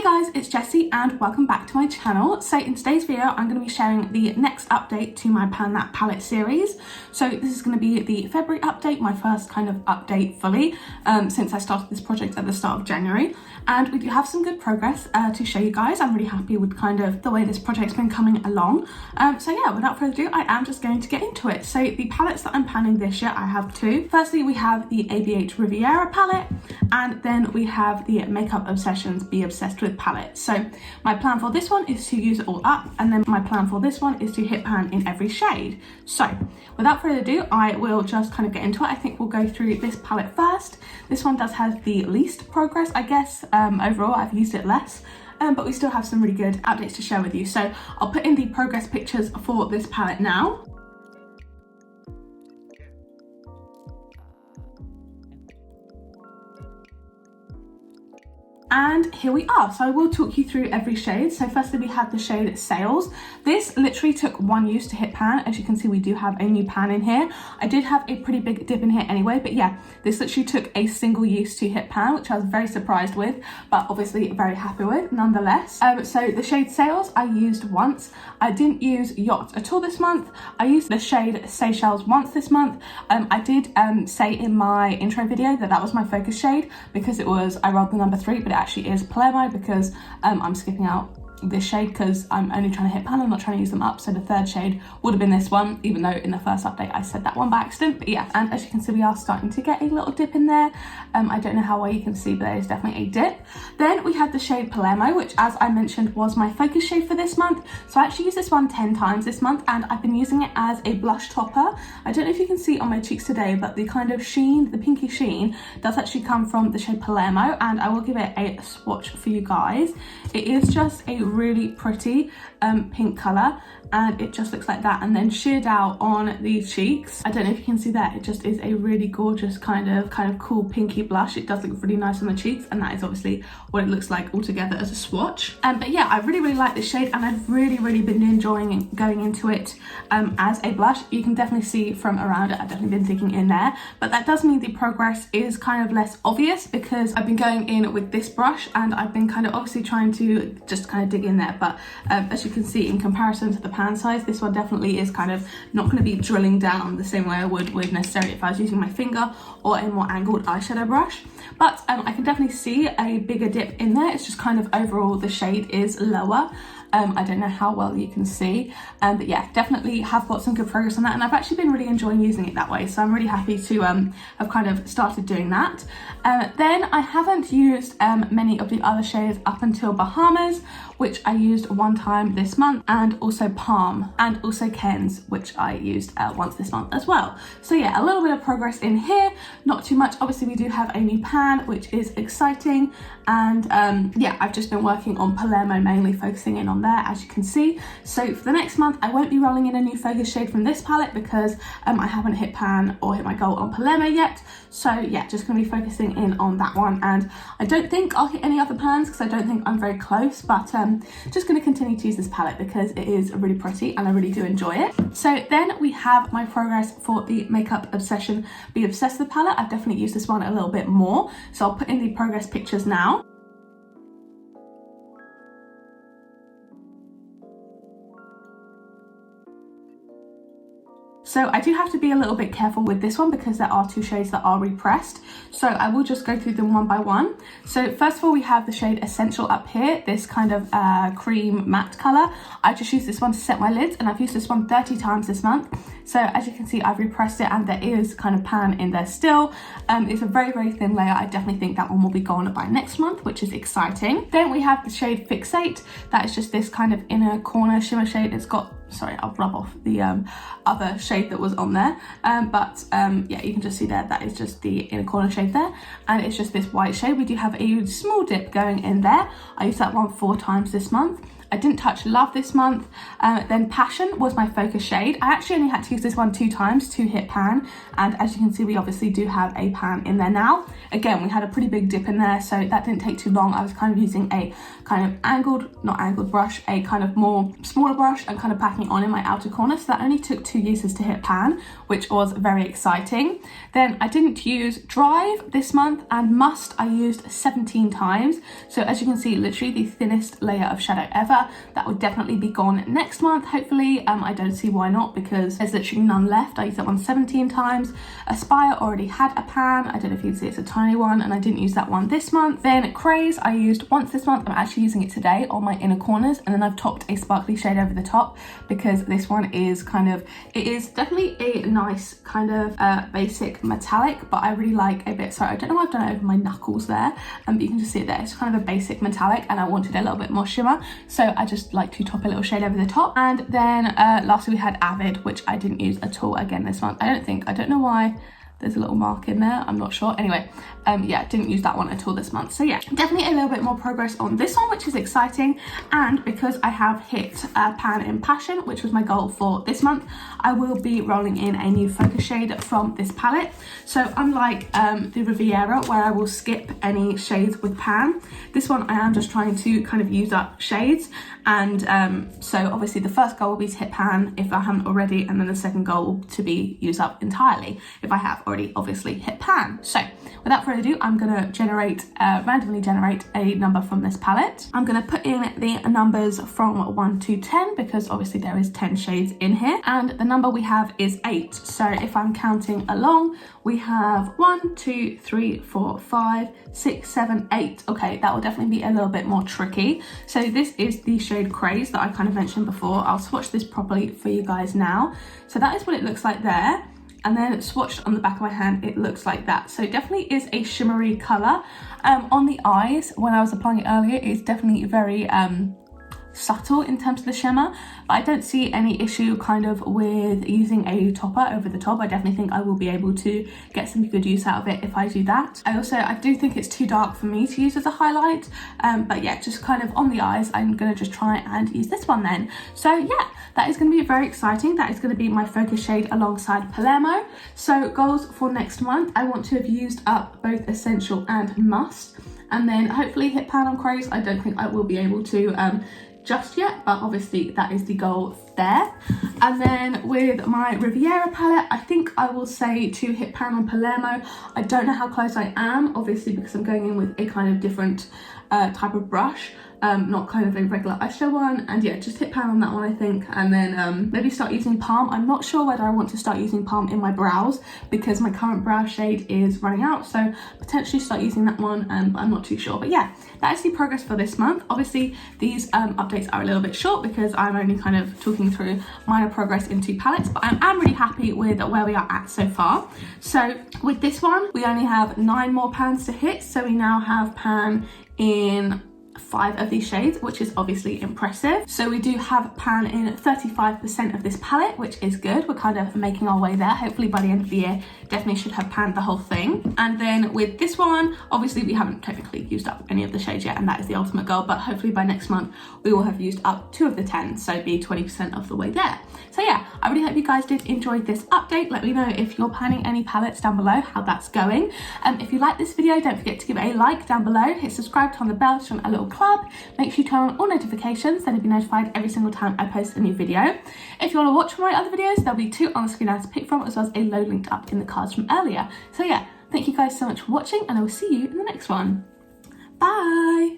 Hey guys, it's Jessie and welcome back to my channel. So in today's video, I'm going to be sharing the next update to my Pan That Palette series. So this is going to be the February update, my first kind of update fully since I started this project at the start of January. And we do have some good progress to show you guys. I'm really happy with kind of the way this project's been coming along. So yeah, without further ado, I am just going to get into it. So the palettes that I'm panning this year, I have two. Firstly, we have the ABH Riviera palette, and then we have the Makeup Obsessions Be Obsessed With palette. So my plan for this one is to use it all up, and then my plan for this one is to hit pan in every shade. So without further ado, I will just kind of get into it. I think we'll go through this palette first. This one does have the least progress, I guess. Overall, I've used it less. But we still have some really good updates to share with you. So I'll put in the progress pictures for this palette now. And here we are. So I will talk you through every shade. So firstly, we have the shade Sales. This literally took one use to hit pan. As you can see, we do have a new pan in here. I did have a pretty big dip in here anyway, but yeah, this literally took a single use to hit pan, which I was very surprised with, but obviously very happy with nonetheless. So the shade Sales I used once. I didn't use Yacht at all this month. I used the shade Seychelles once this month. I did say in my intro video that that was my focus shade because it was, I rolled the number 3, but it actually is Palermo because I'm skipping out this shade because I'm only trying to hit pan, I'm not trying to use them up. So the third shade would have been this one, even though in the first update I said that one by accident. But yeah, and as you can see, we are starting to get a little dip in there. I don't know how well you can see, but there is definitely a dip. Then we have the shade Palermo, which as I mentioned was my focus shade for this month. So I actually used this one 10 times this month, and I've been using it as a blush topper. I don't know if you can see on my cheeks today, but the kind of sheen, the pinky sheen, does actually come from the shade Palermo, and I will give it a swatch for you guys. It is just a really pretty pink color, and it just looks like that, and then sheared out on the cheeks. I don't know if you can see that. It just is a really gorgeous kind of cool pinky blush. It does look really nice on the cheeks, and that is obviously what it looks like all together as a swatch. But yeah, I really like this shade, and I've really been enjoying going into it as a blush. You can definitely see from around it, I've definitely been digging in there, but that does mean the progress is kind of less obvious because I've been going in with this brush, and I've been kind of obviously trying to just kind of dig in there. But as you can see, in comparison to the pan size, this one definitely is kind of not going to be drilling down the same way I would with necessarily if I was using my finger or a more angled eyeshadow brush. But I can definitely see a bigger dip in there. It's just kind of overall the shade is lower. I don't know how well you can see, but yeah, definitely have got some good progress on that, and I've actually been really enjoying using it that way, so I'm really happy to have kind of started doing that. Then I haven't used many of the other shades up until Bahamas, which I used one time this month, and also Palm, and also Ken's, which I used once this month as well. So yeah, a little bit of progress in here, not too much. Obviously we do have a new pan, which is exciting, and yeah, I've just been working on Palermo mainly, focusing in on there, as you can see. So for the next month, I won't be rolling in a new focus shade from this palette because I haven't hit pan or hit my goal on Palermo yet. So yeah, just gonna be focusing in on that one, and I don't think I'll hit any other pans because I don't think I'm very close, but just gonna continue to use this palette because it is really pretty and I really do enjoy it. So then we have my progress for the Makeup Obsession Be Obsessed With palette. I've definitely used this one a little bit more, so I'll put in the progress pictures now. So I do have to be a little bit careful with this one because there are two shades that are repressed. So I will just go through them one by one. So first of all, we have the shade Essential up here, this kind of cream matte color. I just used this one to set my lids, and I've used this one 30 times this month. So as you can see, I've repressed it, and there is kind of pan in there still. It's a very thin layer. I definitely think that one will be gone by next month, which is exciting. Then we have the shade Fixate. That is just this kind of inner corner shimmer shade. It's got, sorry, I'll rub off the other shade that was on there, yeah, you can just see there, that is just the inner corner shade there, and it's just this white shade. We do have a small dip going in there. I used that one 4 times this month. I didn't touch Love this month. Then Passion was my focus shade. I actually only had to use this one 2 times to hit pan, and as you can see, we obviously do have a pan in there now. Again, we had a pretty big dip in there, so that didn't take too long. I was kind of using a kind of not angled brush, a kind of more smaller brush, and kind of packing it on in my outer corner, so that only took 2 uses to hit pan, which was very exciting. Then I didn't use Drive this month, and Must I used 17 times. So as you can see, literally the thinnest layer of shadow ever. That would definitely be gone next month, hopefully. I don't see why not, because there's literally none left. I used that one 17 times. Aspire already had a pan. I don't know if you can see, it's a tiny one, and I didn't use that one this month. Then Craze I used once this month. I'm actually using it today on my inner corners, and then I've topped a sparkly shade over the top, because this one is it is definitely a nice kind of basic metallic, but I really like a bit, sorry, I don't know why I've done it over my knuckles there, but you can just see it there. It's kind of a basic metallic, and I wanted a little bit more shimmer, so I just like to top a little shade over the top. And then lastly we had Avid, which I didn't use at all again this month. I don't know why there's a little mark in there, I'm not sure. Anyway, yeah, didn't use that one at all this month. So yeah, definitely a little bit more progress on this one, which is exciting. And because I have hit pan in Passion, which was my goal for this month, I will be rolling in a new focus shade from this palette. So unlike the Riviera, where I will skip any shades with pan, this one I am just trying to kind of use up shades. And so obviously the first goal will be to hit pan if I haven't already, and then the second goal to be used up entirely if I have already obviously hit pan. So without further ado, I'm gonna randomly generate a number from this palette. I'm gonna put in the numbers from 1 to 10, because obviously there is 10 shades in here, and the number we have is 8. So if I'm counting along, we have 1, 2, 3, 4, 5, 6, 7, 8. Okay, that will definitely be a little bit more tricky. So this is the shade Craze that I kind of mentioned before. I'll swatch this properly for you guys now. So that is what it looks like there. And then swatched on the back of my hand, it looks like that. So it definitely is a shimmery colour. On the eyes, when I was applying it earlier, it's definitely very subtle in terms of the shimmer, but I don't see any issue kind of with using a topper over the top. I definitely think I will be able to get some good use out of it if I do that. I do think it's too dark for me to use as a highlight, but yeah, just kind of on the eyes, I'm gonna just try and use this one then. So yeah, that is going to be very exciting. That is going to be my focus shade alongside Palermo. So goals for next month, I want to have used up both Essential and Must, and then hopefully hit pan on Craze. I don't think I will be able to just yet, but obviously that is the goal there. And then with my Riviera palette, I think I will say to hit pan on Palermo. I don't know how close I am, obviously, because I'm going in with a kind of different type of brush, not kind of a regular eyeshadow one. And yeah, just hit pan on that one, I think, and then maybe start using Palm. I'm not sure whether I want to start using Palm in my brows, because my current brow shade is running out, so potentially start using that one, but I'm not too sure. But yeah, that is the progress for this month. Obviously these updates are a little bit short because I'm only kind of talking through minor progress in 2 palettes, but I'm really happy with where we are at so far. So with this one, we only have 9 more pans to hit, so we now have pan in 5 of these shades, which is obviously impressive. So we do have pan in 35% of this palette, which is good. We're kind of making our way there. Hopefully by the end of the year, definitely should have panned the whole thing. And then with this one, obviously we haven't technically used up any of the shades yet, and that is the ultimate goal, but hopefully by next month we will have used up 2 of the 10, so be 20% of the way there. So yeah, I really hope you guys did enjoy this update. Let me know if you're panning any palettes down below, how that's going. If you like this video, don't forget to give it a like down below, hit subscribe, turn on the bell to join a little club. Make sure you turn on all notifications, then you'll be notified every single time I post a new video. If you want to watch my other videos, there'll be 2 on the screen now to pick from, as well as a load linked up in the cards from earlier. So yeah, thank you guys so much for watching, and I will see you in the next one. Bye!